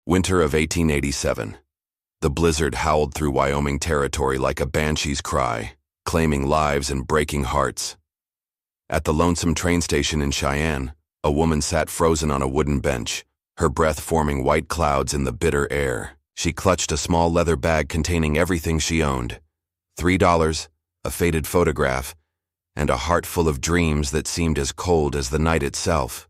Winter of 1887. The blizzard howled through Wyoming territory like a banshee's cry, claiming lives and breaking hearts. At the lonesome train station in Cheyenne, a woman sat frozen on a wooden bench, her breath forming white clouds in the bitter air. She clutched a small leather bag containing everything she owned: $3, a faded photograph, and a heart full of dreams that seemed as cold as the night itself.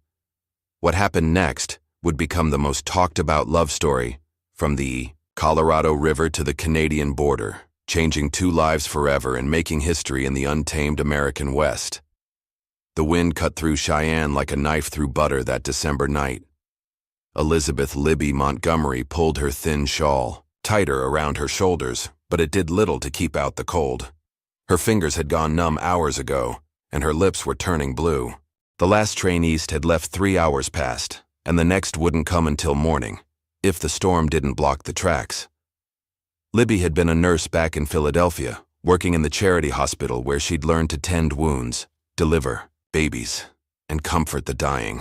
What happened next would become the most talked-about love story, from the Colorado River to the Canadian border, changing two lives forever and making history in the untamed American West. The wind cut through Cheyenne like a knife through butter that December night. Elizabeth "Libby" Montgomery pulled her thin shawl tighter around her shoulders, but it did little to keep out the cold. Her fingers had gone numb hours ago, and her lips were turning blue. The last train east had left 3 hours past, and the next wouldn't come until morning, if the storm didn't block the tracks. Libby had been a nurse back in Philadelphia, working in the charity hospital where she'd learned to tend wounds, deliver babies, and comfort the dying.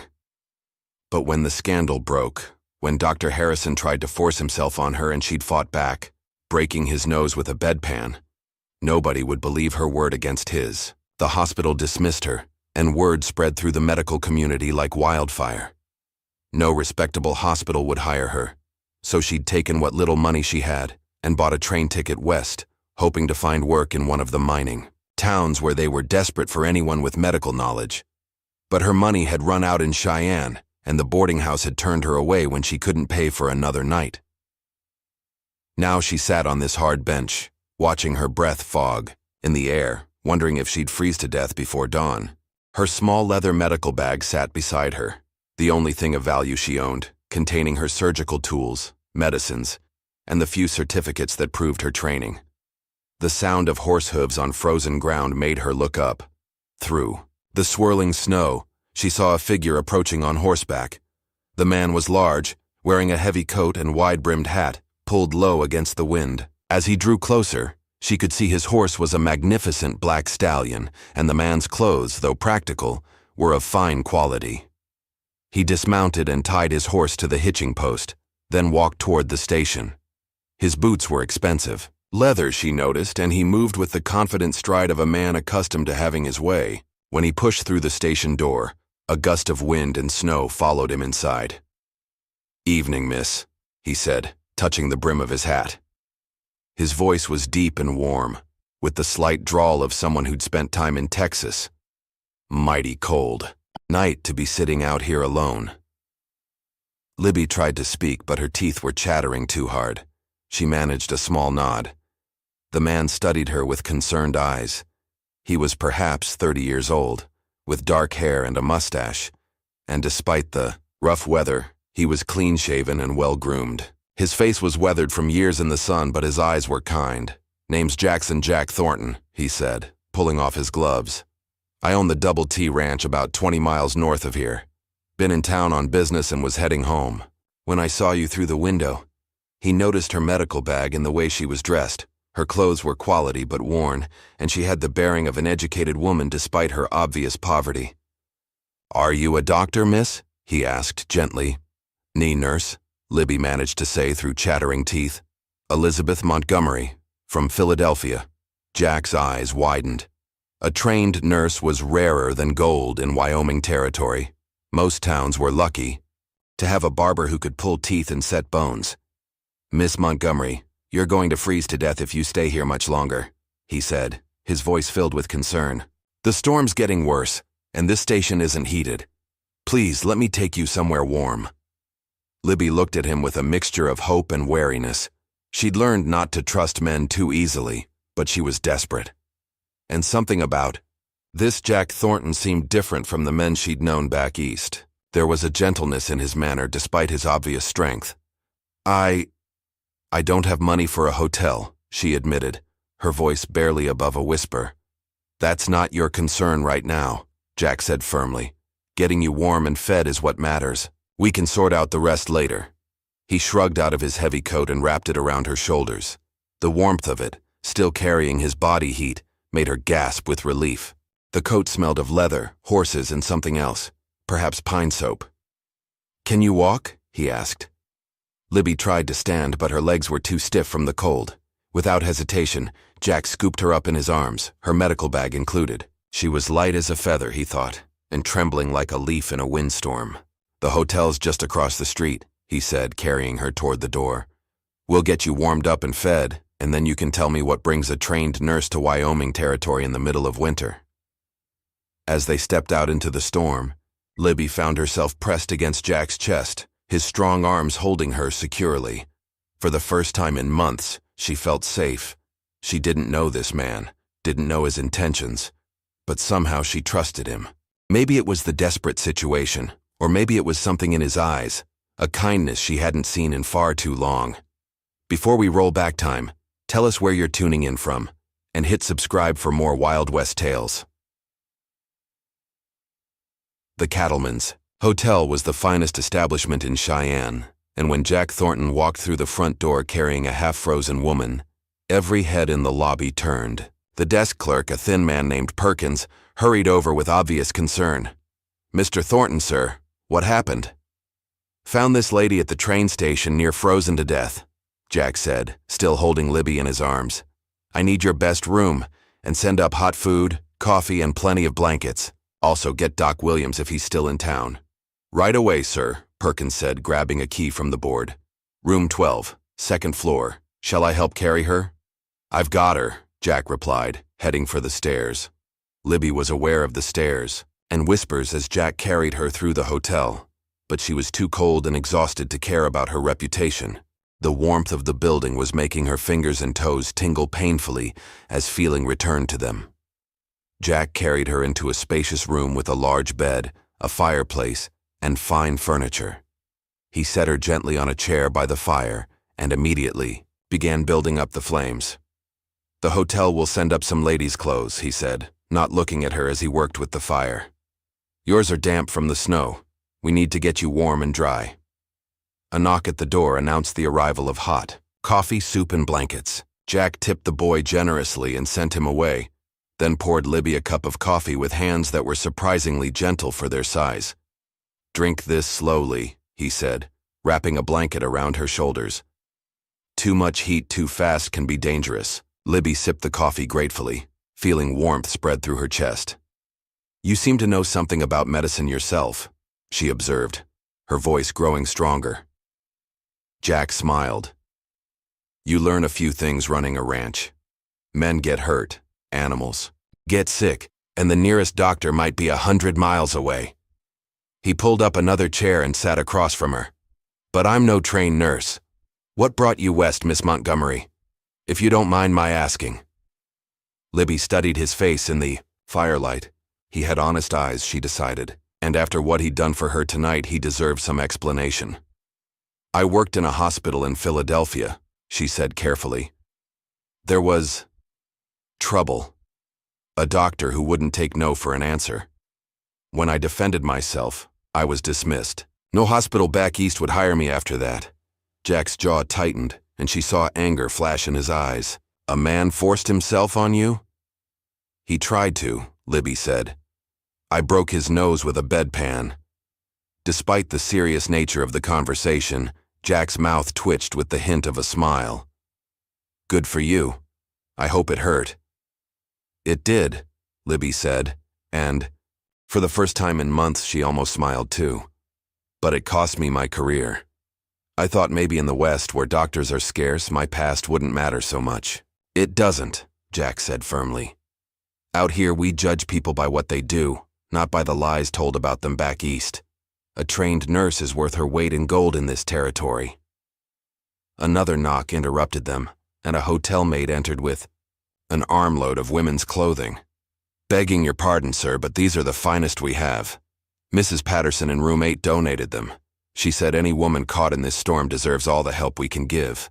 But when the scandal broke, when Dr. Harrison tried to force himself on her and she'd fought back, breaking his nose with a bedpan, nobody would believe her word against his. The hospital dismissed her, and word spread through the medical community like wildfire. No respectable hospital would hire her, so she'd taken what little money she had and bought a train ticket west, hoping to find work in one of the mining towns where they were desperate for anyone with medical knowledge. But her money had run out in Cheyenne, and the boarding house had turned her away when she couldn't pay for another night. Now she sat on this hard bench, watching her breath fog in the air, wondering if she'd freeze to death before dawn. Her small leather medical bag sat beside her, the only thing of value she owned, containing her surgical tools, medicines, and the few certificates that proved her training. The sound of horse hooves on frozen ground made her look up. Through the swirling snow, she saw a figure approaching on horseback. The man was large, wearing a heavy coat and wide-brimmed hat, pulled low against the wind. As he drew closer, she could see his horse was a magnificent black stallion, and the man's clothes, though practical, were of fine quality. He dismounted and tied his horse to the hitching post, then walked toward the station. His boots were expensive. Leather, she noticed, and he moved with the confident stride of a man accustomed to having his way. When he pushed through the station door, a gust of wind and snow followed him inside. "Evening, miss," he said, touching the brim of his hat. His voice was deep and warm, with the slight drawl of someone who'd spent time in Texas. "Mighty cold night to be sitting out here alone." Libby tried to speak, but her teeth were chattering too hard. She managed a small nod. The man studied her with concerned eyes. He was perhaps 30 years old, with dark hair and a mustache, and despite the rough weather, he was clean-shaven and well-groomed. His face was weathered from years in the sun, but his eyes were kind. "Name's Jackson Jack Thornton," he said, pulling off his gloves. "I own the Double T Ranch about 20 miles north of here. Been in town on business and was heading home. When I saw you through the window." He noticed her medical bag and the way she was dressed. Her clothes were quality but worn, and she had the bearing of an educated woman despite her obvious poverty. "Are you a doctor, miss?" he asked gently. "Nee, nurse," Libby managed to say through chattering teeth. "Elizabeth Montgomery, from Philadelphia." Jack's eyes widened. A trained nurse was rarer than gold in Wyoming territory. Most towns were lucky to have a barber who could pull teeth and set bones. "Miss Montgomery, you're going to freeze to death if you stay here much longer," he said, his voice filled with concern. "The storm's getting worse, and this station isn't heated. Please, let me take you somewhere warm." Libby looked at him with a mixture of hope and wariness. She'd learned not to trust men too easily, but she was desperate. And something about this Jack Thornton seemed different from the men she'd known back east. There was a gentleness in his manner despite his obvious strength. I don't have money for a hotel," she admitted, her voice barely above a whisper. "That's not your concern right now," Jack said firmly. "Getting you warm and fed is what matters. We can sort out the rest later." He shrugged out of his heavy coat and wrapped it around her shoulders. The warmth of it, still carrying his body heat, made her gasp with relief. The coat smelled of leather, horses, and something else, perhaps pine soap. "Can you walk?" he asked. Libby tried to stand, but her legs were too stiff from the cold. Without hesitation, Jack scooped her up in his arms, her medical bag included. She was light as a feather, he thought, and trembling like a leaf in a windstorm. "The hotel's just across the street," he said, carrying her toward the door. "We'll get you warmed up and fed, and then you can tell me what brings a trained nurse to Wyoming territory in the middle of winter." As they stepped out into the storm, Libby found herself pressed against Jack's chest, his strong arms holding her securely. For the first time in months, she felt safe. She didn't know this man, didn't know his intentions, but somehow she trusted him. Maybe it was the desperate situation, or maybe it was something in his eyes, a kindness she hadn't seen in far too long. Before we roll back time, tell us where you're tuning in from, and hit subscribe for more Wild West tales. The Cattleman's Hotel was the finest establishment in Cheyenne, and when Jack Thornton walked through the front door carrying a half-frozen woman, every head in the lobby turned. The desk clerk, a thin man named Perkins, hurried over with obvious concern. "Mr. Thornton, sir, what happened?" "Found this lady at the train station near frozen to death," Jack said, still holding Libby in his arms. "I need your best room, and send up hot food, coffee, and plenty of blankets. Also get Doc Williams if he's still in town." "Right away, sir," Perkins said, grabbing a key from the board. "Room 12, second floor. Shall I help carry her?" "I've got her," Jack replied, heading for the stairs. Libby was aware of the stairs, and whispers as Jack carried her through the hotel, but she was too cold and exhausted to care about her reputation. The warmth of the building was making her fingers and toes tingle painfully as feeling returned to them. Jack carried her into a spacious room with a large bed, a fireplace, and fine furniture. He set her gently on a chair by the fire and immediately began building up the flames. "The hotel will send up some ladies' clothes," he said, not looking at her as he worked with the fire. "Yours are damp from the snow. We need to get you warm and dry." A knock at the door announced the arrival of hot coffee, soup, and blankets. Jack tipped the boy generously and sent him away, then poured Libby a cup of coffee with hands that were surprisingly gentle for their size. "Drink this slowly," he said, wrapping a blanket around her shoulders. "Too much heat too fast can be dangerous." Libby sipped the coffee gratefully, feeling warmth spread through her chest. "You seem to know something about medicine yourself," she observed, her voice growing stronger. Jack smiled. "You learn a few things running a ranch. Men get hurt, animals get sick, and the nearest doctor might be 100 miles away." He pulled up another chair and sat across from her. "But I'm no trained nurse. What brought you west, Miss Montgomery? If you don't mind my asking." Libby studied his face in the firelight. He had honest eyes, she decided, and after what he'd done for her tonight, he deserved some explanation. "I worked in a hospital in Philadelphia," she said carefully. "There was trouble. A doctor who wouldn't take no for an answer. When I defended myself, I was dismissed. No hospital back east would hire me after that." Jack's jaw tightened, and she saw anger flash in his eyes. "A man forced himself on you?" "He tried to," Libby said. "I broke his nose with a bedpan." Despite the serious nature of the conversation, Jack's mouth twitched with the hint of a smile. "Good for you. I hope it hurt." "It did," Libby said, and, for the first time in months, she almost smiled too. "But it cost me my career. I thought maybe in the West, where doctors are scarce, my past wouldn't matter so much." "It doesn't," Jack said firmly. "Out here, we judge people by what they do, not by the lies told about them back east. A trained nurse is worth her weight in gold in this territory." Another knock interrupted them, and a hotel maid entered with an armload of women's clothing. "Begging your pardon, sir, but these are the finest we have. Mrs. Patterson in room 8 donated them. She said any woman caught in this storm deserves all the help we can give."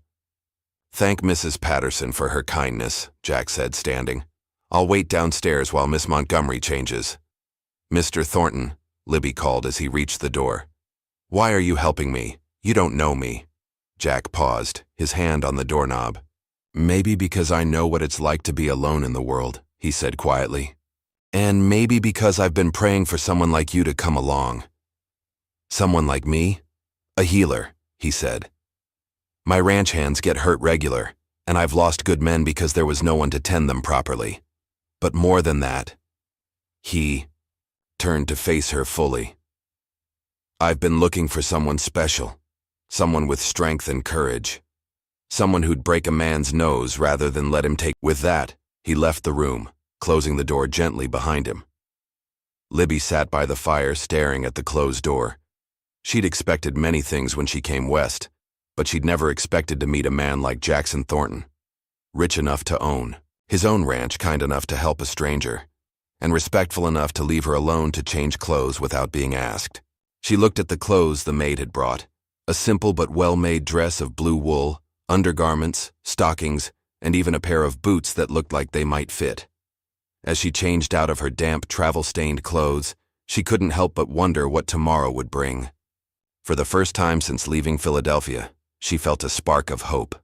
"Thank Mrs. Patterson for her kindness," Jack said, standing. "I'll wait downstairs while Miss Montgomery changes." "Mr. Thornton," Libby called as he reached the door. "Why are you helping me? You don't know me." Jack paused, his hand on the doorknob. "Maybe because I know what it's like to be alone in the world," he said quietly. "And maybe because I've been praying for someone like you to come along." "Someone like me?" "A healer," he said. My ranch hands get hurt regular, and I've lost good men because there was no one to tend them properly. But more than that, he turned to face her fully. I've been looking for someone special, someone with strength and courage, someone who'd break a man's nose rather than let him take. With that, he left the room, closing the door gently behind him. Libby sat by the fire staring at the closed door. She'd expected many things when she came west, but she'd never expected to meet a man like Jackson Thornton. Rich enough to own his own ranch, kind enough to help a stranger, and respectful enough to leave her alone to change clothes without being asked. She looked at the clothes the maid had brought, a simple but well-made dress of blue wool, undergarments, stockings, and even a pair of boots that looked like they might fit. As she changed out of her damp, travel-stained clothes, she couldn't help but wonder what tomorrow would bring. For the first time since leaving Philadelphia, she felt a spark of hope.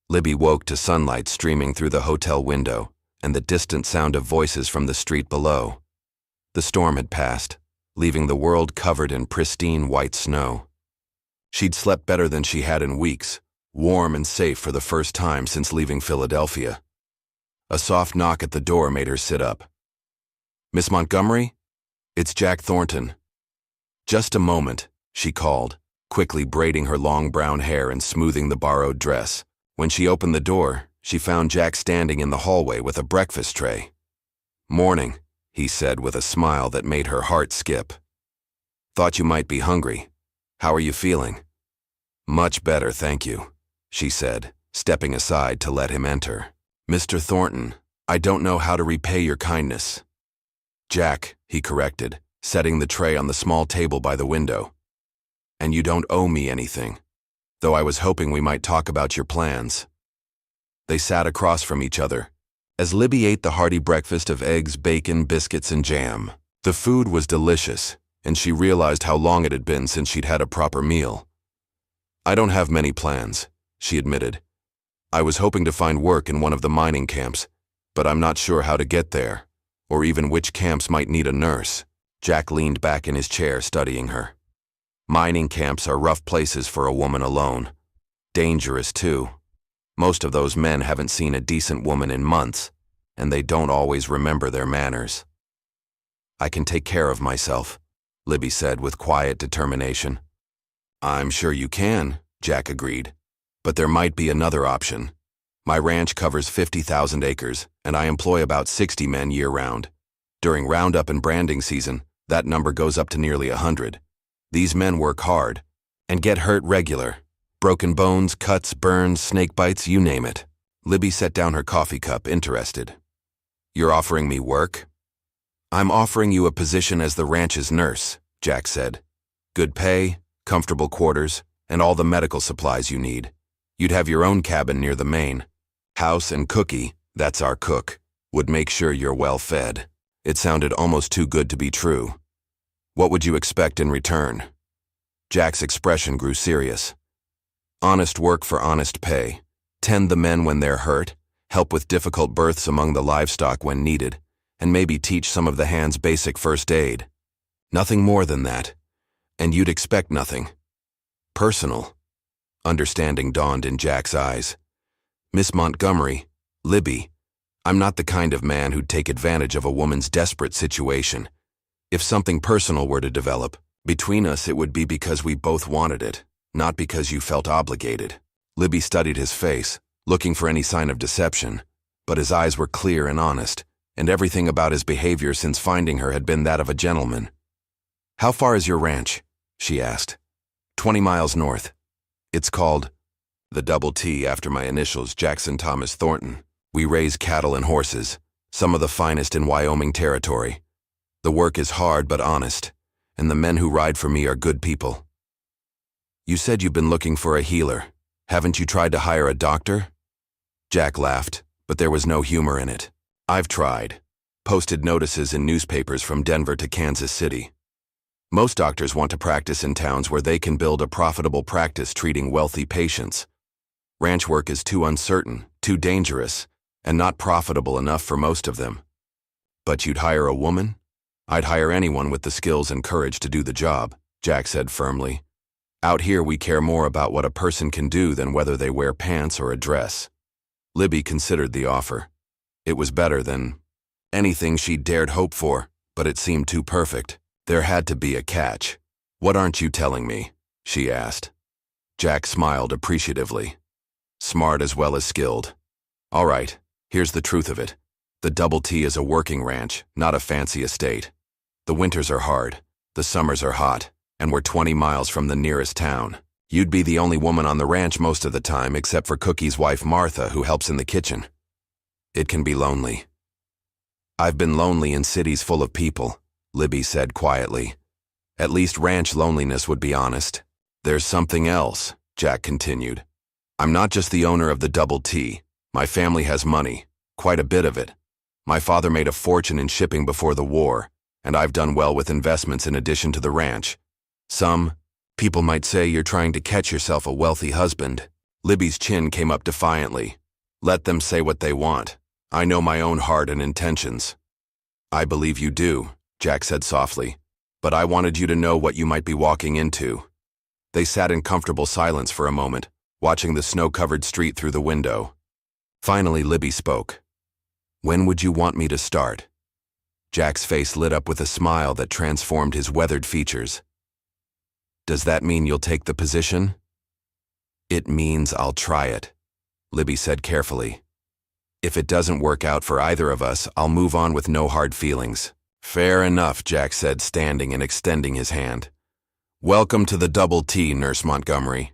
Libby woke to sunlight streaming through the hotel window and the distant sound of voices from the street below. The storm had passed, leaving the world covered in pristine white snow. She'd slept better than she had in weeks, warm and safe for the first time since leaving Philadelphia. A soft knock at the door made her sit up. "Miss Montgomery? It's Jack Thornton." "Just a moment," she called, quickly braiding her long brown hair and smoothing the borrowed dress. When she opened the door, she found Jack standing in the hallway with a breakfast tray. "Morning," he said with a smile that made her heart skip. "Thought you might be hungry. How are you feeling?" "Much better, thank you," she said, stepping aside to let him enter. "Mr. Thornton, I don't know how to repay your kindness." "Jack," he corrected, setting the tray on the small table by the window. "And you don't owe me anything, though I was hoping we might talk about your plans." They sat across from each other, as Libby ate the hearty breakfast of eggs, bacon, biscuits, and jam. The food was delicious, and she realized how long it had been since she'd had a proper meal. "I don't have many plans," she admitted. "I was hoping to find work in one of the mining camps, but I'm not sure how to get there, or even which camps might need a nurse." Jack leaned back in his chair, studying her. "Mining camps are rough places for a woman alone. Dangerous, too. Most of those men haven't seen a decent woman in months, and they don't always remember their manners." "I can take care of myself," Libby said with quiet determination. "I'm sure you can," Jack agreed. "But there might be another option. My ranch covers 50,000 acres, and I employ about 60 men year-round. During roundup and branding season, that number goes up to nearly 100. These men work hard and get hurt regular. Broken bones, cuts, burns, snake bites, you name it." Libby set down her coffee cup, interested. "You're offering me work?" "I'm offering you a position as the ranch's nurse," Jack said. "Good pay, comfortable quarters, and all the medical supplies you need. You'd have your own cabin near the main. House and Cookie, that's our cook, would make sure you're well fed." It sounded almost too good to be true. "What would you expect in return?" Jack's expression grew serious. "Honest work for honest pay. Tend the men when they're hurt, help with difficult births among the livestock when needed, and maybe teach some of the hands basic first aid. Nothing more than that. And you'd expect nothing personal." Understanding dawned in Jack's eyes. "Miss Montgomery, Libby, I'm not the kind of man who'd take advantage of a woman's desperate situation. If something personal were to develop between us, it would be because we both wanted it, not because you felt obligated." Libby studied his face, looking for any sign of deception, but his eyes were clear and honest, and everything about his behavior since finding her had been that of a gentleman. "How far is your ranch?" she asked. 20 miles north. It's called the Double T after my initials, Jackson Thomas Thornton. We raise cattle and horses, some of the finest in Wyoming territory. The work is hard but honest, and the men who ride for me are good people." "You said you've been looking for a healer. Haven't you tried to hire a doctor?" Jack laughed, but there was no humor in it. "I've tried. Posted notices in newspapers from Denver to Kansas City. Most doctors want to practice in towns where they can build a profitable practice treating wealthy patients. Ranch work is too uncertain, too dangerous, and not profitable enough for most of them." "But you'd hire a woman?" "I'd hire anyone with the skills and courage to do the job," Jack said firmly. Out here we care more about what a person can do than whether they wear pants or a dress. Libby considered the offer. It was better than anything she'd dared hope for, but it seemed too perfect. There had to be a catch. "What aren't you telling me?" she asked. Jack smiled appreciatively. Smart as well as skilled. "All right, here's the truth of it. The Double T is a working ranch, not a fancy estate. The winters are hard, the summers are hot, and we're 20 miles from the nearest town. You'd be the only woman on the ranch most of the time except for Cookie's wife Martha, who helps in the kitchen. It can be lonely." "I've been lonely in cities full of people," Libby said quietly. "At least ranch loneliness would be honest." "There's something else," Jack continued. "I'm not just the owner of the Double T. My family has money, quite a bit of it. My father made a fortune in shipping before the war, and I've done well with investments in addition to the ranch. Some people might say you're trying to catch yourself a wealthy husband." Libby's chin came up defiantly. "Let them say what they want. I know my own heart and intentions." "I believe you do," Jack said softly, "but I wanted you to know what you might be walking into." They sat in comfortable silence for a moment, watching the snow-covered street through the window. Finally, Libby spoke. "When would you want me to start?" Jack's face lit up with a smile that transformed his weathered features. "Does that mean you'll take the position?" "It means I'll try it," Libby said carefully. "If it doesn't work out for either of us, I'll move on with no hard feelings." "Fair enough," Jack said, standing and extending his hand. "Welcome to the Double T, Nurse Montgomery."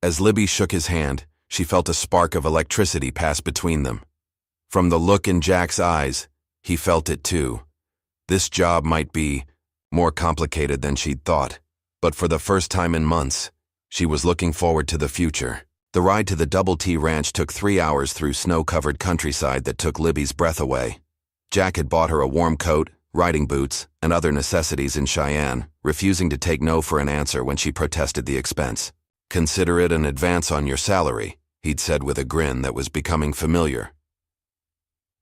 As Libby shook his hand, she felt a spark of electricity pass between them. From the look in Jack's eyes, he felt it too. This job might be more complicated than she'd thought, but for the first time in months, she was looking forward to the future. The ride to the Double T Ranch took 3 hours through snow-covered countryside that took Libby's breath away. Jack had bought her a warm coat, riding boots, and other necessities in Cheyenne, refusing to take no for an answer when she protested the expense. "Consider it an advance on your salary," he'd said with a grin that was becoming familiar.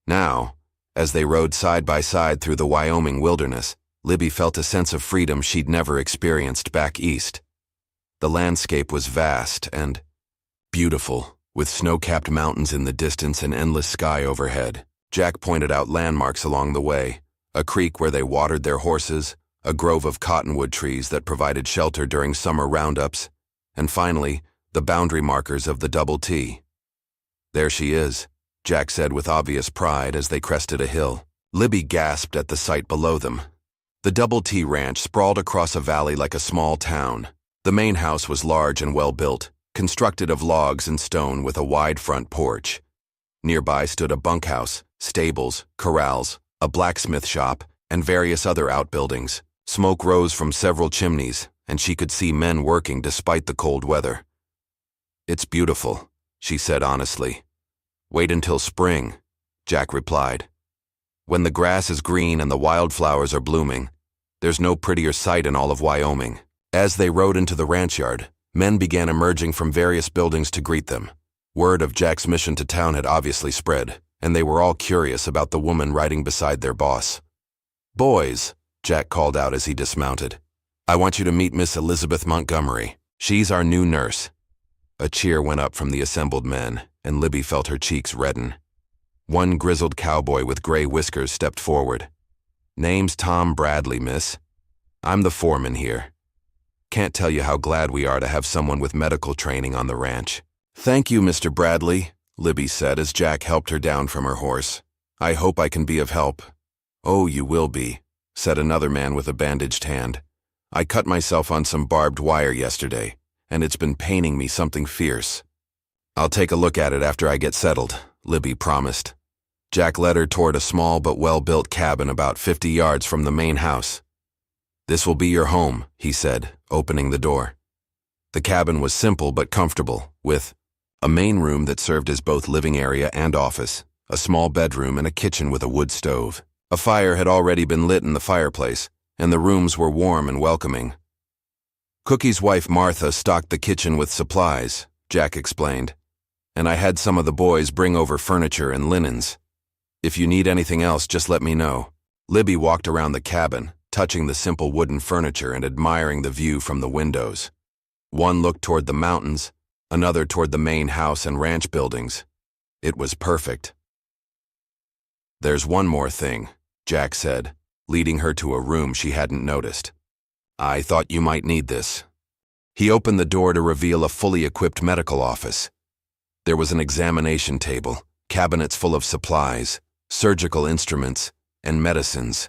Now, as they rode side by side through the Wyoming wilderness, Libby felt a sense of freedom she'd never experienced back east. The landscape was vast and beautiful, with snow-capped mountains in the distance and endless sky overhead. Jack pointed out landmarks along the way, a creek where they watered their horses, a grove of cottonwood trees that provided shelter during summer roundups, and finally, the boundary markers of the Double T. "There she is," Jack said with obvious pride as they crested a hill. Libby gasped at the sight below them. The Double T Ranch sprawled across a valley like a small town. The main house was large and well-built, constructed of logs and stone with a wide front porch. Nearby stood a bunkhouse, stables, corrals, a blacksmith shop, and various other outbuildings. Smoke rose from several chimneys, and she could see men working despite the cold weather. "It's beautiful," she said honestly. "Wait until spring," Jack replied. "When the grass is green and the wildflowers are blooming, there's no prettier sight in all of Wyoming." As they rode into the ranch yard, men began emerging from various buildings to greet them. Word of Jack's mission to town had obviously spread, and they were all curious about the woman riding beside their boss. "Boys," Jack called out as he dismounted, "I want you to meet Miss Elizabeth Montgomery. She's our new nurse." A cheer went up from the assembled men, and Libby felt her cheeks redden. One grizzled cowboy with gray whiskers stepped forward. "Name's Tom Bradley, miss. I'm the foreman here. Can't tell you how glad we are to have someone with medical training on the ranch." "Thank you, Mr. Bradley," Libby said as Jack helped her down from her horse. "I hope I can be of help." "Oh, you will be," said another man with a bandaged hand. "I cut myself on some barbed wire yesterday, and it's been paining me something fierce." "I'll take a look at it after I get settled," Libby promised. Jack led her toward a small but well-built cabin about 50 yards from the main house. "This will be your home," he said, opening the door. The cabin was simple but comfortable, with a main room that served as both living area and office, a small bedroom and a kitchen with a wood stove. A fire had already been lit in the fireplace, and the rooms were warm and welcoming. "Cookie's wife Martha stocked the kitchen with supplies," Jack explained, "and I had some of the boys bring over furniture and linens. If you need anything else, just let me know." Libby walked around the cabin, touching the simple wooden furniture and admiring the view from the windows. One looked toward the mountains, another toward the main house and ranch buildings. It was perfect. "There's one more thing," Jack said, leading her to a room she hadn't noticed. "I thought you might need this." He opened the door to reveal a fully equipped medical office. There was an examination table, cabinets full of supplies, surgical instruments, and medicines.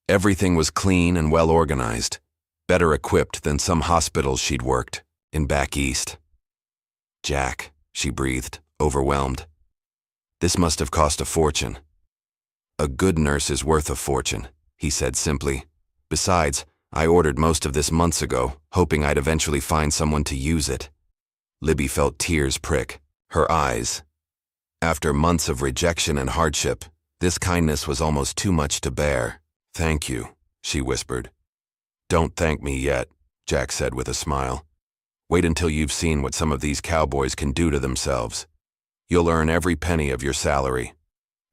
Everything was clean and well organized, better equipped than some hospitals she'd worked in back east. "Jack," she breathed, overwhelmed. "This must have cost a fortune." "A good nurse is worth a fortune," he said simply. "Besides, I ordered most of this months ago, hoping I'd eventually find someone to use it." Libby felt tears prick her eyes. After months of rejection and hardship, this kindness was almost too much to bear. "Thank you," she whispered. "Don't thank me yet," Jack said with a smile. "Wait until you've seen what some of these cowboys can do to themselves. You'll earn every penny of your salary."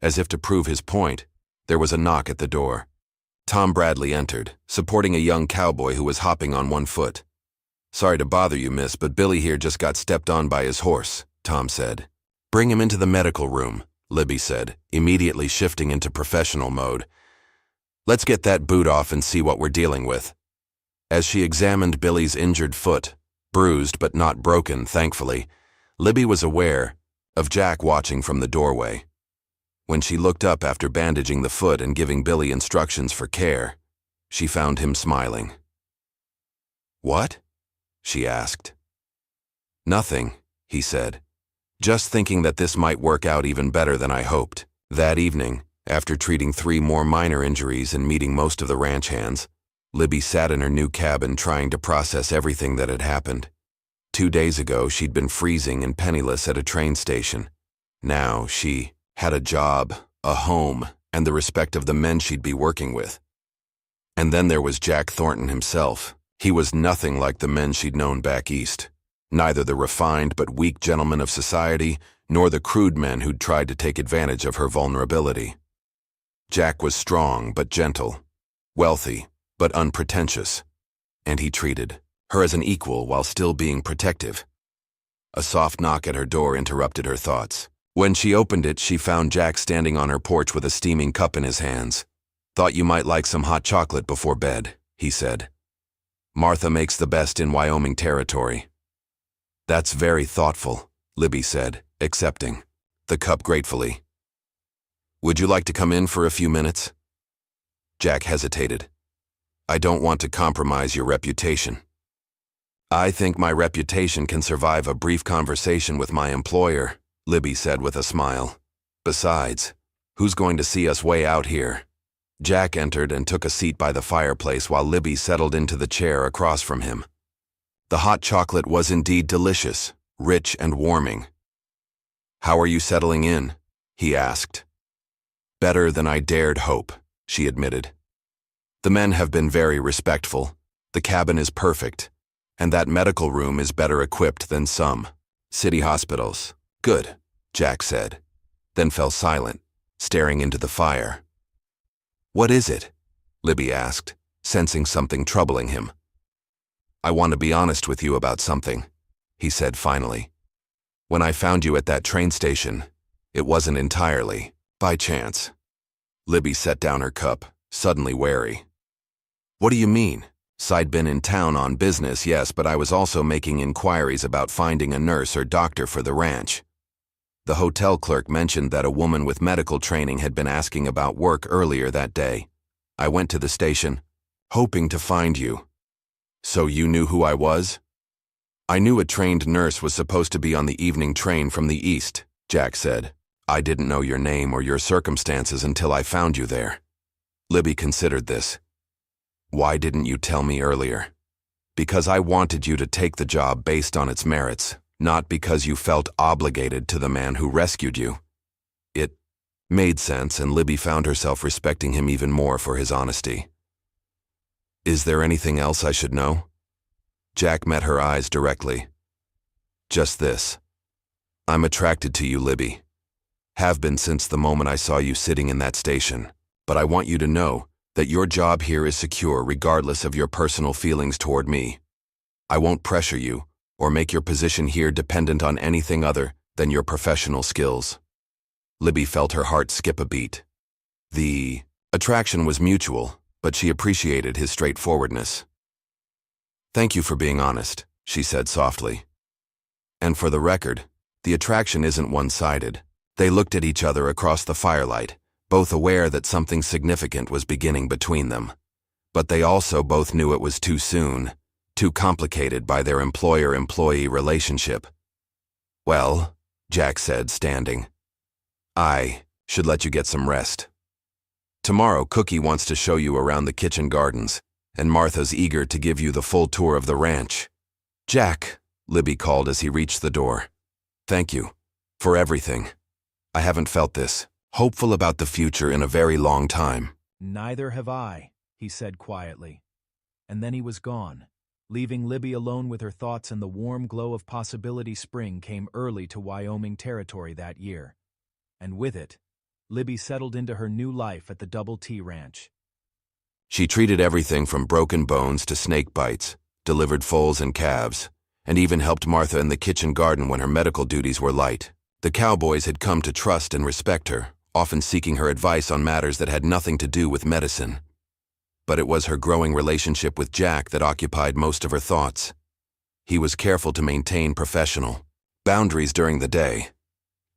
As if to prove his point, there was a knock at the door. Tom Bradley entered, supporting a young cowboy who was hopping on one foot. "Sorry to bother you, miss, but Billy here just got stepped on by his horse," Tom said. "Bring him into the medical room," Libby said, immediately shifting into professional mode. "Let's get that boot off and see what we're dealing with." As she examined Billy's injured foot, bruised but not broken, thankfully, Libby was aware of Jack watching from the doorway. When she looked up after bandaging the foot and giving Billy instructions for care, she found him smiling. "What?" she asked. "Nothing," he said. "Just thinking that this might work out even better than I hoped." That evening, after treating 3 more minor injuries and meeting most of the ranch hands, Libby sat in her new cabin trying to process everything that had happened. 2 days ago, she'd been freezing and penniless at a train station. Now she had a job, a home, and the respect of the men she'd be working with. And then there was Jack Thornton himself. He was nothing like the men she'd known back east. Neither the refined but weak gentlemen of society, nor the crude men who'd tried to take advantage of her vulnerability. Jack was strong but gentle, wealthy but unpretentious, and he treated her as an equal while still being protective. A soft knock at her door interrupted her thoughts. When she opened it, she found Jack standing on her porch with a steaming cup in his hands. "Thought you might like some hot chocolate before bed," he said. "Martha makes the best in Wyoming territory." "That's very thoughtful," Libby said, accepting the cup gratefully. "Would you like to come in for a few minutes?" Jack hesitated. "I don't want to compromise your reputation." "I think my reputation can survive a brief conversation with my employer," Libby said with a smile. "Besides, who's going to see us way out here?" Jack entered and took a seat by the fireplace while Libby settled into the chair across from him. The hot chocolate was indeed delicious, rich and warming. "How are you settling in?" he asked. "Better than I dared hope," she admitted. "The men have been very respectful, the cabin is perfect, and that medical room is better equipped than some city hospitals." "Good," Jack said, then fell silent, staring into the fire. "What is it?" Libby asked, sensing something troubling him. "I want to be honest with you about something," he said finally. "When I found you at that train station, it wasn't entirely by chance." Libby set down her cup, suddenly wary. "What do you mean?" "I'd been in town on business, yes, but I was also making inquiries about finding a nurse or doctor for the ranch. The hotel clerk mentioned that a woman with medical training had been asking about work earlier that day. I went to the station, hoping to find you." "So you knew who I was?" "I knew a trained nurse was supposed to be on the evening train from the east," Jack said. "I didn't know your name or your circumstances until I found you there." Libby considered this. "Why didn't you tell me earlier?" "Because I wanted you to take the job based on its merits, not because you felt obligated to the man who rescued you." It made sense, and Libby found herself respecting him even more for his honesty. "Is there anything else I should know?" Jack met her eyes directly. "Just this. I'm attracted to you, Libby. Have been since the moment I saw you sitting in that station, but I want you to know that your job here is secure regardless of your personal feelings toward me. I won't pressure you or make your position here dependent on anything other than your professional skills. Libby felt her heart skip a beat. The attraction was mutual, but she appreciated his straightforwardness. Thank you for being honest, she said softly. And for the record, the attraction isn't one-sided. They looked at each other across the firelight, both aware that something significant was beginning between them. But they also both knew it was too soon, too complicated by their employer-employee relationship. Well, Jack said, standing, I should let you get some rest. Tomorrow, Cookie wants to show you around the kitchen gardens, and Martha's eager to give you the full tour of the ranch. Jack, Libby called as he reached the door. Thank you for everything. I haven't felt this hopeful about the future in a very long time. Neither have I, he said quietly. And then he was gone, leaving Libby alone with her thoughts, and the warm glow of possibility. Spring came early to Wyoming territory that year. And with it, Libby settled into her new life at the Double T Ranch. She treated everything from broken bones to snake bites, delivered foals and calves, and even helped Martha in the kitchen garden when her medical duties were light. The cowboys had come to trust and respect her, often seeking her advice on matters that had nothing to do with medicine. But it was her growing relationship with Jack that occupied most of her thoughts. He was careful to maintain professional boundaries during the day,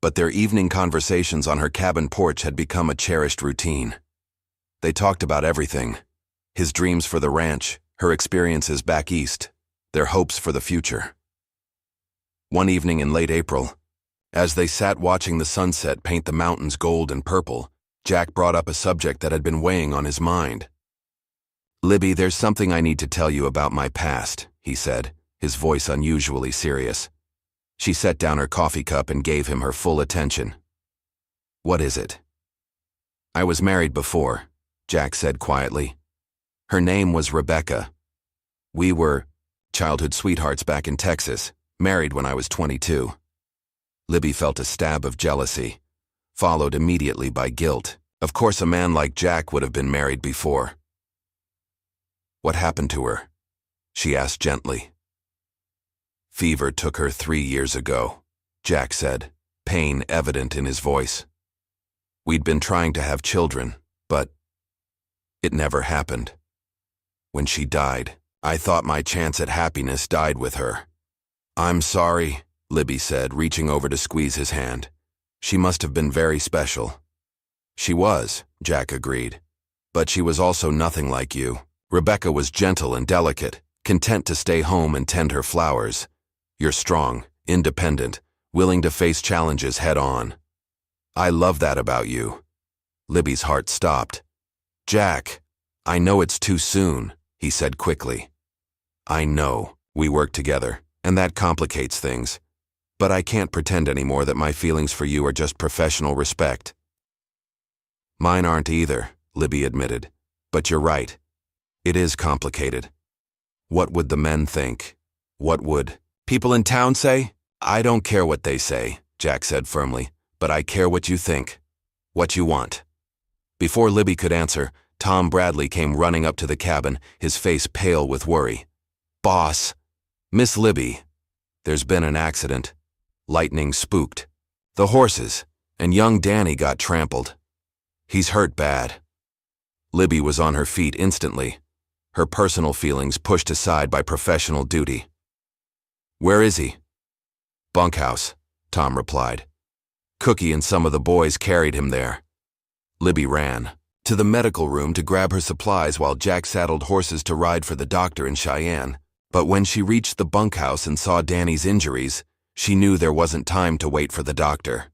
but their evening conversations on her cabin porch had become a cherished routine. They talked about everything: his dreams for the ranch, her experiences back east, their hopes for the future. One evening in late April, as they sat watching the sunset paint the mountains gold and purple, Jack brought up a subject that had been weighing on his mind. Libby, there's something I need to tell you about my past, he said, his voice unusually serious. She set down her coffee cup and gave him her full attention. What is it? I was married before, Jack said quietly. Her name was Rebecca. We were childhood sweethearts back in Texas, married when I was 22. Libby felt a stab of jealousy, followed immediately by guilt. Of course, a man like Jack would have been married before. What happened to her? She asked gently. Fever took her 3 years ago, Jack said, pain evident in his voice. We'd been trying to have children, but it never happened. When she died, I thought my chance at happiness died with her. I'm sorry, Libby said, reaching over to squeeze his hand. She must have been very special. She was, Jack agreed. But she was also nothing like you. Rebecca was gentle and delicate, content to stay home and tend her flowers. You're strong, independent, willing to face challenges head on. I love that about you. Libby's heart stopped. Jack, I know it's too soon, he said quickly. I know, we work together, and that complicates things. But I can't pretend anymore that my feelings for you are just professional respect. Mine aren't either, Libby admitted. But you're right. It is complicated. What would the men think? What would people in town say? I don't care what they say, Jack said firmly, but I care what you think, what you want. Before Libby could answer, Tom Bradley came running up to the cabin, his face pale with worry. Boss, Miss Libby, there's been an accident. Lightning spooked. The horses, and young Danny got trampled. He's hurt bad. Libby was on her feet instantly, her personal feelings pushed aside by professional duty. Where is he? Bunkhouse, Tom replied. Cookie and some of the boys carried him there. Libby ran to the medical room to grab her supplies while Jack saddled horses to ride for the doctor in Cheyenne. But when she reached the bunkhouse and saw Danny's injuries, she knew there wasn't time to wait for the doctor.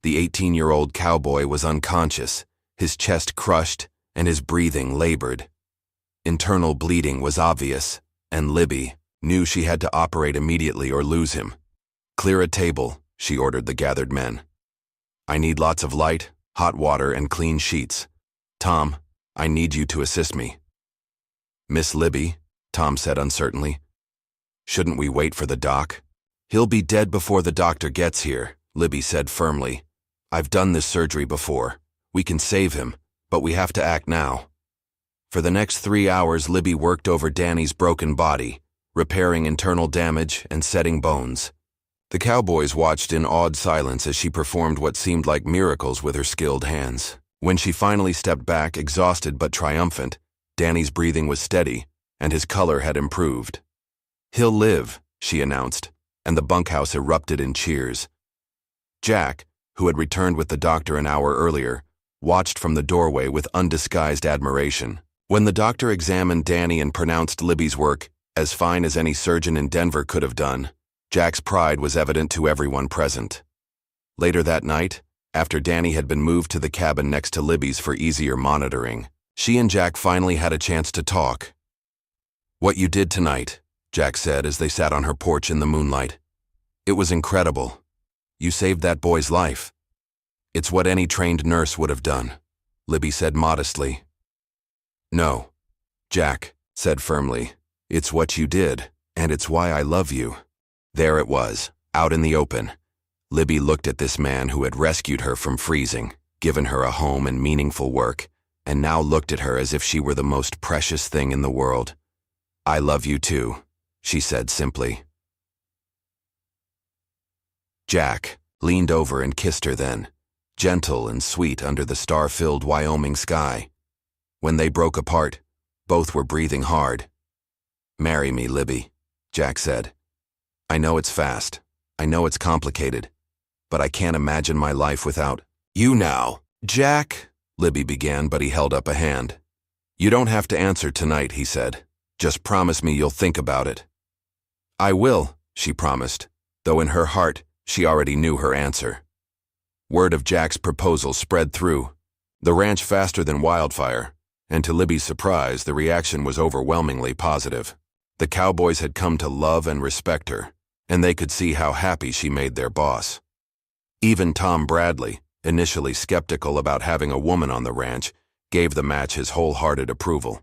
The 18-year-old cowboy was unconscious, his chest crushed and his breathing labored. Internal bleeding was obvious, and Libby knew she had to operate immediately or lose him. Clear a table, she ordered the gathered men. I need lots of light, hot water, and clean sheets. Tom, I need you to assist me. Miss Libby, Tom said uncertainly. Shouldn't we wait for the doc? He'll be dead before the doctor gets here, Libby said firmly. I've done this surgery before. We can save him, but we have to act now. For the next 3 hours, Libby worked over Danny's broken body, repairing internal damage and setting bones. The cowboys watched in awed silence as she performed what seemed like miracles with her skilled hands. When she finally stepped back, exhausted but triumphant, Danny's breathing was steady, and his color had improved. "He'll live," she announced, and the bunkhouse erupted in cheers. Jack, who had returned with the doctor an hour earlier, watched from the doorway with undisguised admiration. When the doctor examined Danny and pronounced Libby's work as fine as any surgeon in Denver could have done, Jack's pride was evident to everyone present. Later that night, after Danny had been moved to the cabin next to Libby's for easier monitoring, she and Jack finally had a chance to talk. "What you did tonight," Jack said as they sat on her porch in the moonlight. "It was incredible. You saved that boy's life." "It's what any trained nurse would have done," Libby said modestly. "No," Jack said firmly. "It's what you did, and it's why I love you." There it was, out in the open. Libby looked at this man who had rescued her from freezing, given her a home and meaningful work, and now looked at her as if she were the most precious thing in the world. "I love you too," she said simply. Jack leaned over and kissed her then, gentle and sweet under the star-filled Wyoming sky. When they broke apart, both were breathing hard. "Marry me, Libby," Jack said. "I know it's fast. I know it's complicated. But I can't imagine my life without you now." "Jack," Libby began, but he held up a hand. "You don't have to answer tonight," he said. "Just promise me you'll think about it." "I will," she promised, though in her heart she already knew her answer. Word of Jack's proposal spread through the ranch faster than wildfire, and to Libby's surprise, the reaction was overwhelmingly positive. The cowboys had come to love and respect her, and they could see how happy she made their boss. Even Tom Bradley, initially skeptical about having a woman on the ranch, gave the match his wholehearted approval.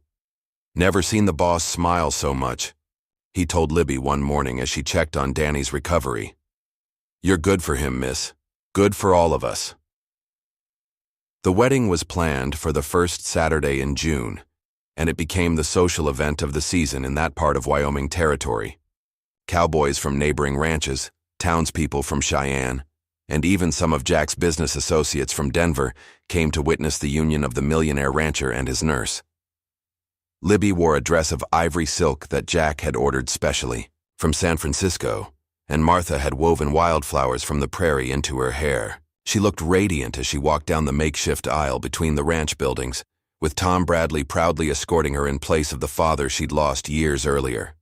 "Never seen the boss smile so much," he told Libby one morning as she checked on Danny's recovery. "You're good for him, miss. Good for all of us." The wedding was planned for the first Saturday in June, and it became the social event of the season in that part of Wyoming territory. Cowboys from neighboring ranches, townspeople from Cheyenne, and even some of Jack's business associates from Denver came to witness the union of the millionaire rancher and his nurse. Libby wore a dress of ivory silk that Jack had ordered specially from San Francisco, and Martha had woven wildflowers from the prairie into her hair. She looked radiant as she walked down the makeshift aisle between the ranch buildings, with Tom Bradley proudly escorting her in place of the father she'd lost years earlier.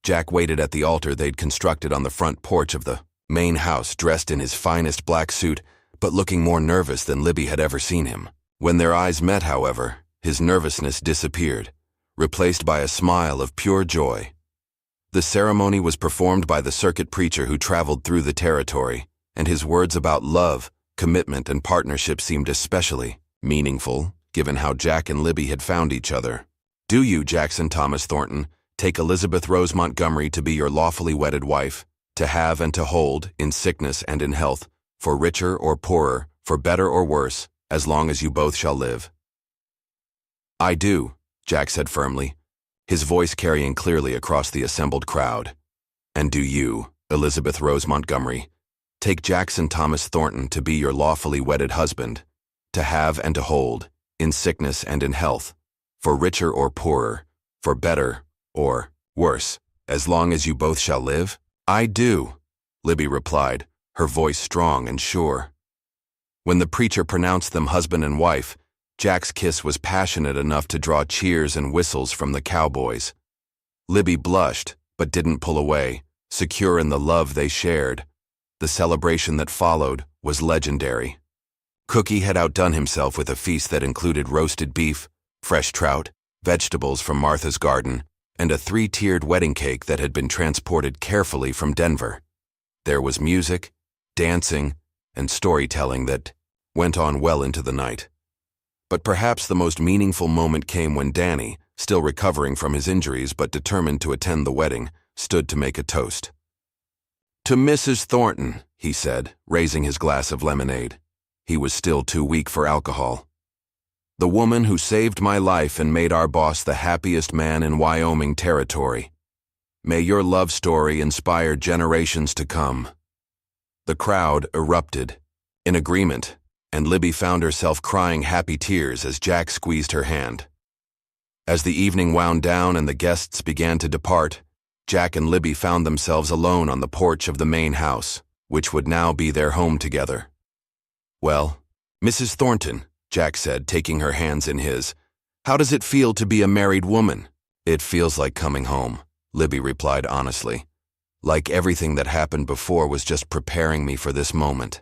Jack waited at the altar they'd constructed on the front porch of the main house, dressed in his finest black suit, but looking more nervous than Libby had ever seen him. When their eyes met, however, his nervousness disappeared, replaced by a smile of pure joy. The ceremony was performed by the circuit preacher who traveled through the territory, and his words about love, commitment, and partnership seemed especially meaningful, given how Jack and Libby had found each other. "Do you, Jackson Thomas Thornton, take Elizabeth Rose Montgomery to be your lawfully wedded wife, to have and to hold, in sickness and in health, for richer or poorer, for better or worse, as long as you both shall live?" "I do," Jack said firmly, his voice carrying clearly across the assembled crowd. "And do you, Elizabeth Rose Montgomery, take Jackson Thomas Thornton to be your lawfully wedded husband, to have and to hold, in sickness and in health, for richer or poorer, for better or worse, as long as you both shall live?" "I do," Libby replied, her voice strong and sure. When the preacher pronounced them husband and wife, Jack's kiss was passionate enough to draw cheers and whistles from the cowboys. Libby blushed, but didn't pull away, secure in the love they shared. The celebration that followed was legendary. Cookie had outdone himself with a feast that included roasted beef, fresh trout, vegetables from Martha's garden, and a 3-tiered wedding cake that had been transported carefully from Denver. There was music, dancing, and storytelling that went on well into the night. But perhaps the most meaningful moment came when Danny, still recovering from his injuries but determined to attend the wedding, stood to make a toast. "To Mrs. Thornton," he said, raising his glass of lemonade. He was still too weak for alcohol. "The woman who saved my life and made our boss the happiest man in Wyoming territory. May your love story inspire generations to come." The crowd erupted, in agreement, and Libby found herself crying happy tears as Jack squeezed her hand. As the evening wound down and the guests began to depart, Jack and Libby found themselves alone on the porch of the main house, which would now be their home together. "Well, Mrs. Thornton," Jack said, taking her hands in his, "how does it feel to be a married woman?" "It feels like coming home," Libby replied honestly. "Like everything that happened before was just preparing me for this moment."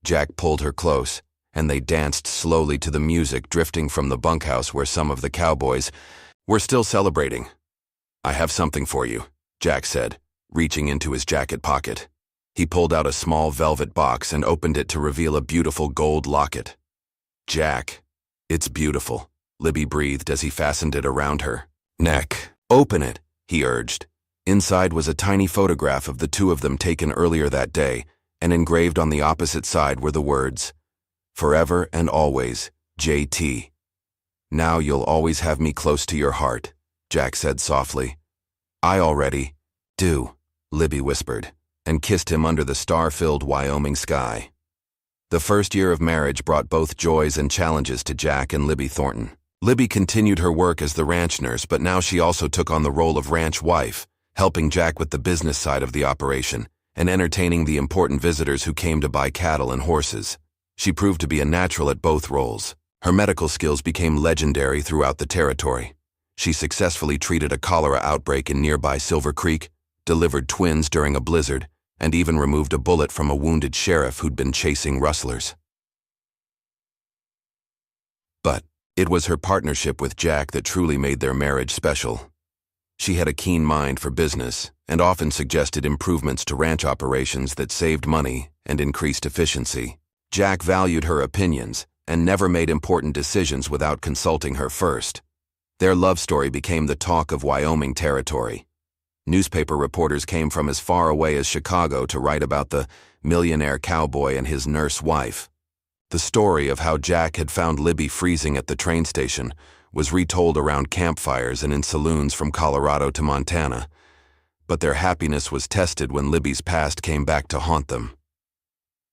Jack pulled her close, and they danced slowly to the music drifting from the bunkhouse where some of the cowboys were still celebrating. "I have something for you," Jack said, reaching into his jacket pocket. He pulled out a small velvet box and opened it to reveal a beautiful gold locket. "Jack, it's beautiful," Libby breathed as he fastened it around her neck. "Open it," he urged. Inside was a tiny photograph of the two of them taken earlier that day, and engraved on the opposite side were the words, "Forever and always, JT. Now you'll always have me close to your heart," Jack said softly. "I already do," Libby whispered, and kissed him under the star-filled Wyoming sky. The first year of marriage brought both joys and challenges to Jack and Libby Thornton. Libby continued her work as the ranch nurse, but now she also took on the role of ranch wife, helping Jack with the business side of the operation and entertaining the important visitors who came to buy cattle and horses. She proved to be a natural at both roles. Her medical skills became legendary throughout the territory. She successfully treated a cholera outbreak in nearby Silver Creek, delivered twins during a blizzard, and even removed a bullet from a wounded sheriff who'd been chasing rustlers. But it was her partnership with Jack that truly made their marriage special. She had a keen mind for business and often suggested improvements to ranch operations that saved money and increased efficiency. Jack valued her opinions and never made important decisions without consulting her first. Their love story became the talk of Wyoming territory. Newspaper reporters came from as far away as Chicago to write about the millionaire cowboy and his nurse wife. The story of how Jack had found Libby freezing at the train station was retold around campfires and in saloons from Colorado to Montana, but their happiness was tested when Libby's past came back to haunt them.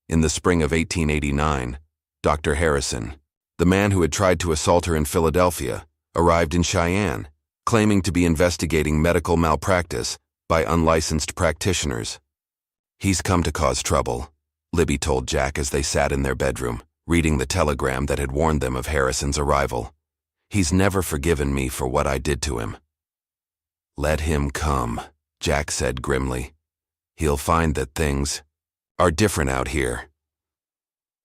In the spring of 1889, Dr. Harrison, the man who had tried to assault her in Philadelphia, arrived in Cheyenne, claiming to be investigating medical malpractice by unlicensed practitioners. "He's come to cause trouble," Libby told Jack as they sat in their bedroom, reading the telegram that had warned them of Harrison's arrival. "He's never forgiven me for what I did to him." "Let him come," Jack said grimly. "He'll find that things are different out here."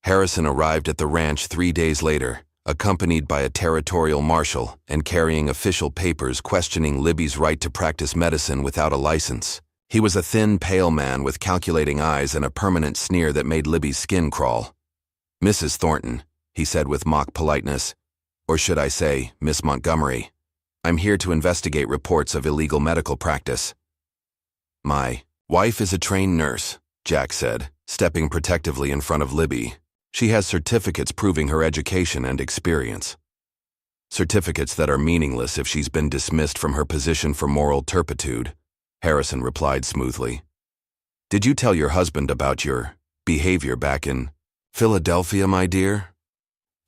Harrison arrived at the ranch 3 days later, accompanied by a territorial marshal and carrying official papers questioning Libby's right to practice medicine without a license. He was a thin, pale man with calculating eyes and a permanent sneer that made Libby's skin crawl. "Mrs. Thornton," he said with mock politeness, "or should I say, Miss Montgomery, I'm here to investigate reports of illegal medical practice." "My wife is a trained nurse," Jack said, stepping protectively in front of Libby. "She has certificates proving her education and experience." "Certificates that are meaningless if she's been dismissed from her position for moral turpitude," Harrison replied smoothly. "Did you tell your husband about your behavior back in Philadelphia, my dear?"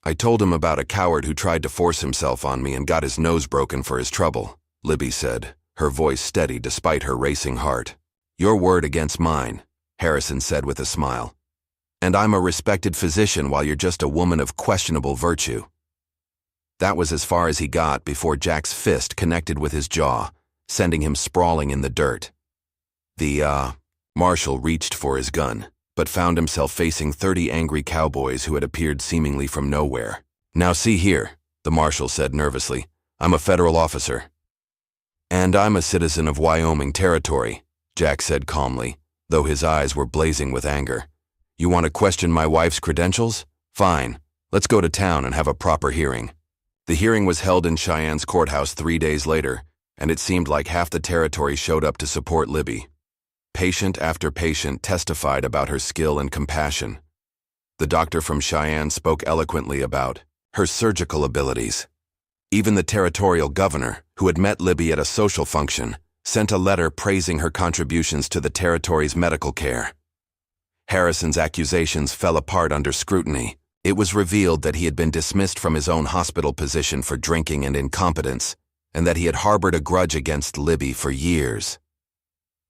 "I told him about a coward who tried to force himself on me and got his nose broken for his trouble," Libby said, her voice steady despite her racing heart. "Your word against mine," Harrison said with a smile. "And I'm a respected physician while you're just a woman of questionable virtue." That was as far as he got before Jack's fist connected with his jaw, sending him sprawling in the dirt. The marshal reached for his gun, but found himself facing 30 angry cowboys who had appeared seemingly from nowhere. "Now see here," the marshal said nervously, "I'm a federal officer." "And I'm a citizen of Wyoming territory," Jack said calmly, though his eyes were blazing with anger. "You want to question my wife's credentials? Fine. Let's go to town and have a proper hearing." The hearing was held in Cheyenne's courthouse 3 days later, and it seemed like half the territory showed up to support Libby. Patient after patient testified about her skill and compassion. The doctor from Cheyenne spoke eloquently about her surgical abilities. Even the territorial governor, who had met Libby at a social function, sent a letter praising her contributions to the territory's medical care. Harrison's accusations fell apart under scrutiny. It was revealed that he had been dismissed from his own hospital position for drinking and incompetence, and that he had harbored a grudge against Libby for years.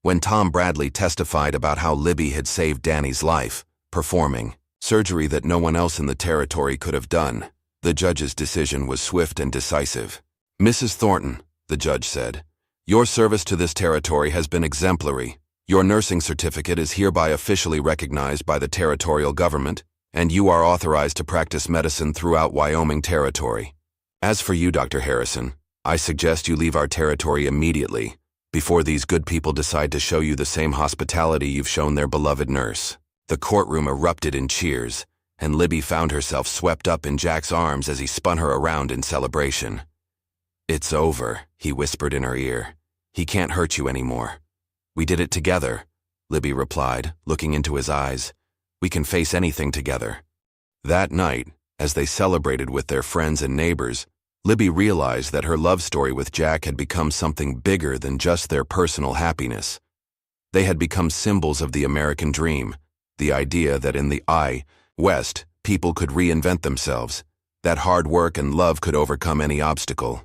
When Tom Bradley testified about how Libby had saved Danny's life, performing surgery that no one else in the territory could have done, the judge's decision was swift and decisive. "Mrs. Thornton," the judge said, "your service to this territory has been exemplary. Your nursing certificate is hereby officially recognized by the territorial government, and you are authorized to practice medicine throughout Wyoming Territory. As for you, Dr. Harrison, I suggest you leave our territory immediately, before these good people decide to show you the same hospitality you've shown their beloved nurse." The courtroom erupted in cheers, and Libby found herself swept up in Jack's arms as he spun her around in celebration. "It's over," he whispered in her ear. "He can't hurt you anymore." "We did it together," Libby replied, looking into his eyes. "We can face anything together." That night, as they celebrated with their friends and neighbors, Libby realized that her love story with Jack had become something bigger than just their personal happiness. They had become symbols of the American dream, the idea that in the West, people could reinvent themselves, that hard work and love could overcome any obstacle.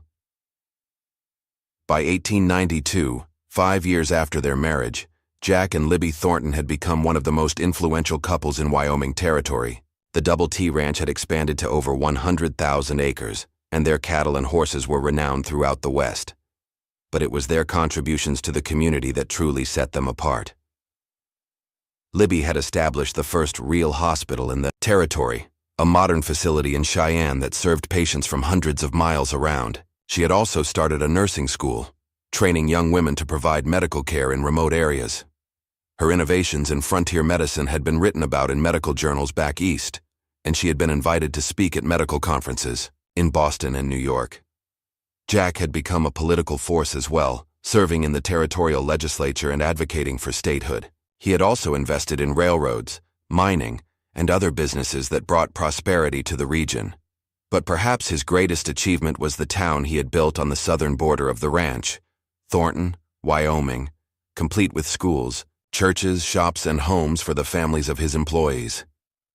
By 1892, 5 years after their marriage, Jack and Libby Thornton had become one of the most influential couples in Wyoming Territory. The Double T Ranch had expanded to over 100,000 acres, and their cattle and horses were renowned throughout the West. But it was their contributions to the community that truly set them apart. Libby had established the first real hospital in the territory, a modern facility in Cheyenne that served patients from hundreds of miles around. She had also started a nursing school, training young women to provide medical care in remote areas. Her innovations in frontier medicine had been written about in medical journals back east, and she had been invited to speak at medical conferences in Boston and New York. Jack had become a political force as well, serving in the territorial legislature and advocating for statehood. He had also invested in railroads, mining, and other businesses that brought prosperity to the region. But perhaps his greatest achievement was the town he had built on the southern border of the ranch, Thornton, Wyoming, complete with schools, churches, shops, and homes for the families of his employees.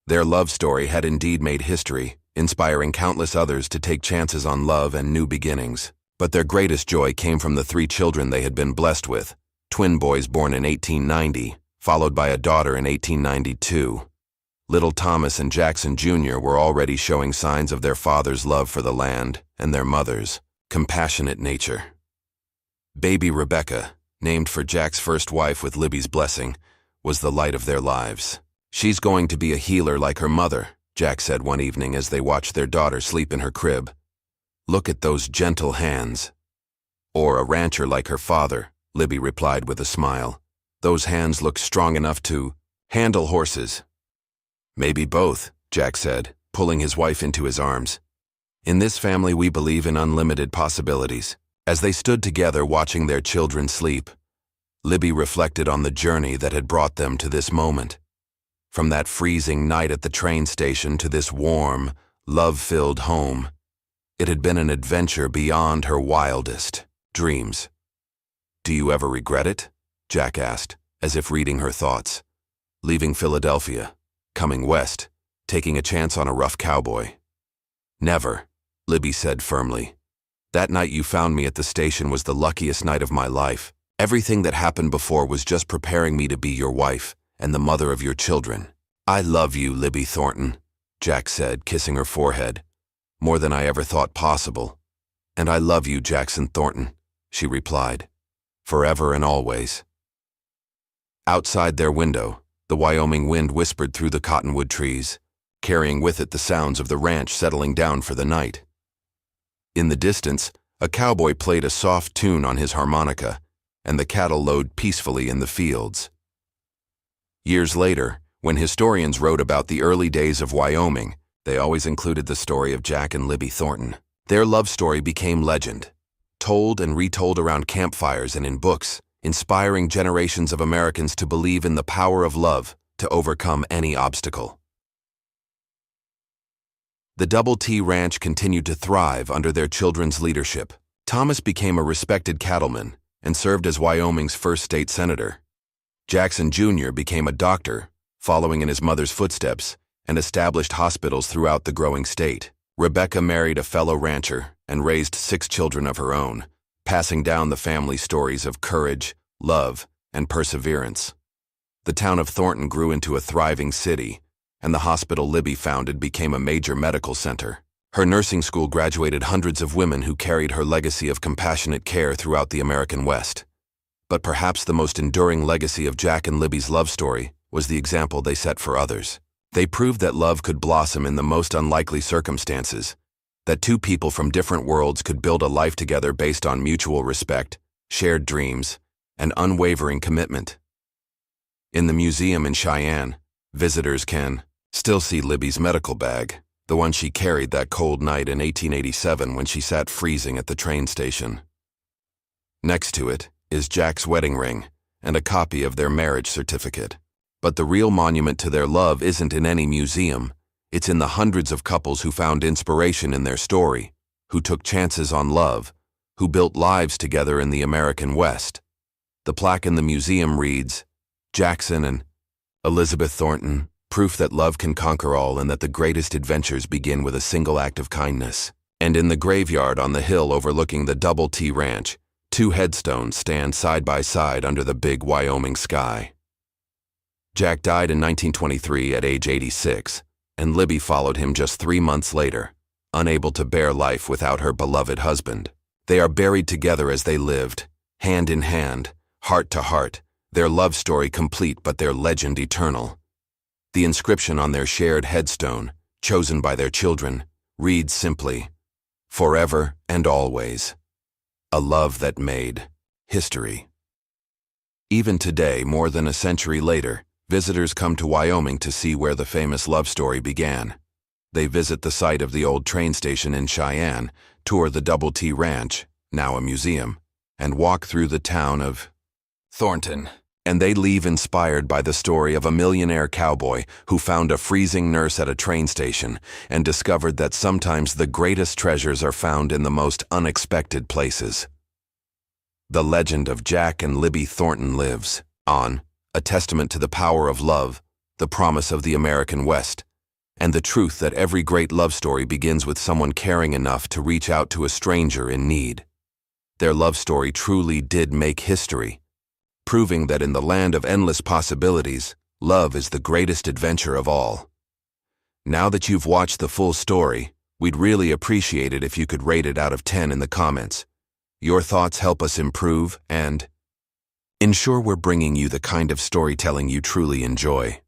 Their love story had indeed made history, inspiring countless others to take chances on love and new beginnings. But their greatest joy came from the 3 children they had been blessed with, twin boys born in 1890, followed by a daughter in 1892. Little Thomas and Jackson Jr. were already showing signs of their father's love for the land and their mother's compassionate nature. Baby Rebecca, named for Jack's first wife with Libby's blessing, was the light of their lives. "She's going to be a healer like her mother," Jack said one evening as they watched their daughter sleep in her crib. "Look at those gentle hands." "Or a rancher like her father," Libby replied with a smile. "Those hands look strong enough to handle horses." "Maybe both," Jack said, pulling his wife into his arms. "In this family we believe in unlimited possibilities." As they stood together watching their children sleep, Libby reflected on the journey that had brought them to this moment. From that freezing night at the train station to this warm, love-filled home, it had been an adventure beyond her wildest dreams. "Do you ever regret it?" Jack asked, as if reading her thoughts. "Leaving Philadelphia, coming west, taking a chance on a rough cowboy." "Never," Libby said firmly. "That night you found me at the station was the luckiest night of my life. Everything that happened before was just preparing me to be your wife and the mother of your children." "I love you, Libby Thornton," Jack said, kissing her forehead. "More than I ever thought possible." "And I love you, Jackson Thornton," she replied. "Forever and always." Outside their window, the Wyoming wind whispered through the cottonwood trees, carrying with it the sounds of the ranch settling down for the night. In the distance, a cowboy played a soft tune on his harmonica, and the cattle lowed peacefully in the fields. Years later, when historians wrote about the early days of Wyoming, they always included the story of Jack and Libby Thornton. Their love story became legend, told and retold around campfires and in books, inspiring generations of Americans to believe in the power of love to overcome any obstacle. The Double T Ranch continued to thrive under their children's leadership. Thomas became a respected cattleman, and served as Wyoming's first state senator. Jackson Jr. became a doctor, following in his mother's footsteps, and established hospitals throughout the growing state. Rebecca married a fellow rancher and raised 6 children of her own, passing down the family stories of courage, love, and perseverance. The town of Thornton grew into a thriving city, and the hospital Libby founded became a major medical center. Her nursing school graduated hundreds of women who carried her legacy of compassionate care throughout the American West. But perhaps the most enduring legacy of Jack and Libby's love story was the example they set for others. They proved that love could blossom in the most unlikely circumstances, that 2 people from different worlds could build a life together based on mutual respect, shared dreams, and unwavering commitment. In the museum in Cheyenne, visitors can still see Libby's medical bag, the one she carried that cold night in 1887 when she sat freezing at the train station. Next to it is Jack's wedding ring and a copy of their marriage certificate. But the real monument to their love isn't in any museum. It's in the hundreds of couples who found inspiration in their story, who took chances on love, who built lives together in the American West. The plaque in the museum reads, Jackson and Elizabeth Thornton, proof that love can conquer all and that the greatest adventures begin with a single act of kindness. And in the graveyard on the hill overlooking the Double T Ranch, 2 headstones stand side by side under the big Wyoming sky. Jack died in 1923 at age 86, and Libby followed him just 3 months later, unable to bear life without her beloved husband. They are buried together as they lived, hand in hand, heart to heart, their love story complete but their legend eternal. The inscription on their shared headstone, chosen by their children, reads simply, Forever and always. A love that made history. Even today, more than a century later, visitors come to Wyoming to see where the famous love story began. They visit the site of the old train station in Cheyenne, tour the Double T Ranch, now a museum, and walk through the town of Thornton. And they leave inspired by the story of a millionaire cowboy who found a freezing nurse at a train station and discovered that sometimes the greatest treasures are found in the most unexpected places. The legend of Jack and Libby Thornton lives on, a testament to the power of love, the promise of the American West, and the truth that every great love story begins with someone caring enough to reach out to a stranger in need. Their love story truly did make history, proving that in the land of endless possibilities, love is the greatest adventure of all. Now that you've watched the full story, we'd really appreciate it if you could rate it out of 10 in the comments. Your thoughts help us improve and ensure we're bringing you the kind of storytelling you truly enjoy.